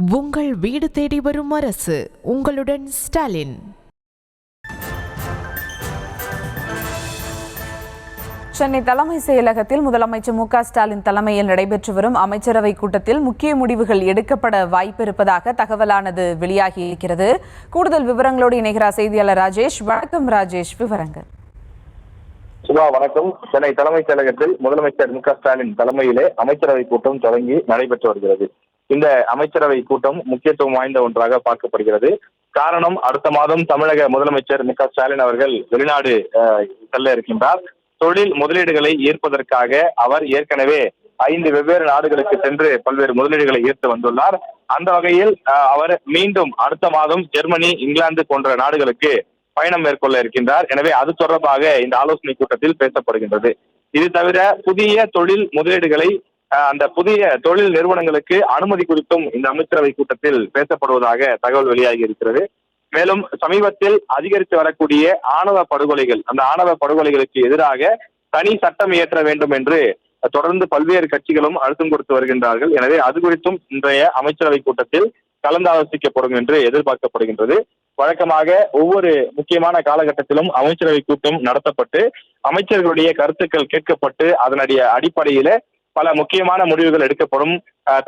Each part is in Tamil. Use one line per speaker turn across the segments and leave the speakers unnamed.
உங்கள் வீடு தேடி வரும் அரசு. உங்களுடன் ஸ்டாலின்.
சென்னை தலைமை செயலகத்தில் முதலமைச்சர் மு.க.ஸ்டாலின் தலைமையில் நடைபெற்று வரும் அமைச்சரவை கூட்டத்தில் முக்கிய முடிவுகள் எடுக்கப்பட வாய்ப்பு இருப்பதாக தகவலானது வெளியாகி இருக்கிறது. கூடுதல் விவரங்களோடு இணைகிறார் செய்தியாளர் ராஜேஷ். வணக்கம் ராஜேஷ், விவரங்கள்.
சுபா வணக்கம். சென்னை தலைமைச் செயலகத்தில் முதலமைச்சர் மு.க.ஸ்டாலின் தலைமையிலே அமைச்சரவை கூட்டம் தொடங்கி நடைபெற்று வருகிறது. இந்த அமைச்சரவை கூட்டம் முக்கியத்துவம் வாய்ந்த ஒன்றாக பார்க்கப்படுகிறது. காரணம், அடுத்த மாதம் தமிழக முதலமைச்சர் மு.க.ஸ்டாலின் அவர்கள் வெளிநாடு செல்ல இருக்கின்றார். தொழில் முதலீடுகளை ஈர்ப்பதற்காக அவர் ஏற்கனவே 5 வெவ்வேறு நாடுகளுக்கு சென்று பல்வேறு முதலீடுகளை ஈர்த்து வந்துள்ளார். அந்த வகையில் அவர் மீண்டும் அடுத்த மாதம் ஜெர்மனி, இங்கிலாந்து போன்ற நாடுகளுக்கு பயணம் மேற்கொள்ள இருக்கின்றார். எனவே அது தொடர்பாக இந்த ஆலோசனை கூட்டத்தில் பேசப்படுகின்றது. இது தவிர புதிய தொழில் முதலீடுகளை அந்த புதிய தொழில் நிறுவனங்களுக்கு அனுமதி குறித்தும் இந்த அமைச்சரவை கூட்டத்தில் பேசப்படுவதாக தகவல் வெளியாகி இருக்கிறது. மேலும் சமீபத்தில் அதிகரித்து வரக்கூடிய ஆணவ படுகொலைகள், அந்த ஆணவ படுகொலைகளுக்கு எதிராக தனி சட்டம் இயற்ற வேண்டும் என்று தொடர்ந்து பல்வேறு கட்சிகளும் அழுத்தம் கொடுத்து வருகின்றார்கள். எனவே அது குறித்தும் இன்றைய அமைச்சரவை கூட்டத்தில் கலந்தாலோசிக்கப்படும் என்று எதிர்பார்க்கப்படுகின்றது. வழக்கமாக ஒவ்வொரு முக்கியமான காலகட்டத்திலும் அமைச்சரவை கூட்டம் நடத்தப்பட்டு அமைச்சர்களுடைய கருத்துக்கள் கேட்கப்பட்டு அதனுடைய அடிப்படையில பல முக்கியமான முடிவுகள் எடுக்கப்படும்.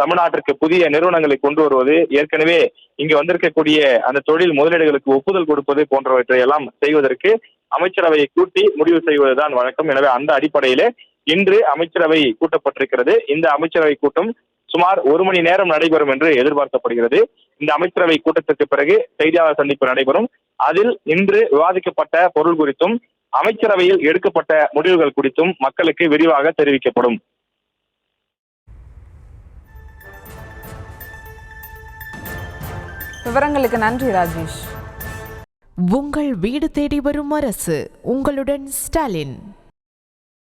தமிழ்நாட்டிற்கு புதிய நிறுவனங்களை கொண்டு வருவது, ஏற்கனவே இங்கு வந்திருக்கக்கூடிய அந்த தொழில் முதலீடுகளுக்கு ஒப்புதல் கொடுப்பது போன்றவற்றை எல்லாம் செய்வதற்கு அமைச்சரவையை கூட்டி முடிவு செய்வதுதான் வழக்கம். எனவே அந்த அடிப்படையிலே இன்று அமைச்சரவை கூட்டப்பட்டிருக்கிறது. இந்த அமைச்சரவை கூட்டம் சுமார் 1 மணி நேரம் நடைபெறும் என்று எதிர்பார்க்கப்படுகிறது. இந்த அமைச்சரவை கூட்டத்திற்கு பிறகு செய்தியாளர் சந்திப்பு நடைபெறும். அதில் இன்று விவாதிக்கப்பட்ட பொருள் குறித்தும் அமைச்சரவையில் எடுக்கப்பட்ட முடிவுகள் குறித்தும் மக்களுக்கு விரிவாக தெரிவிக்கப்படும்.
விவரங்களுக்கு நன்றி ராஜேஷ்.
உங்கள் வீடு தேடி வரும் அரசு. உங்களுடன் ஸ்டாலின்.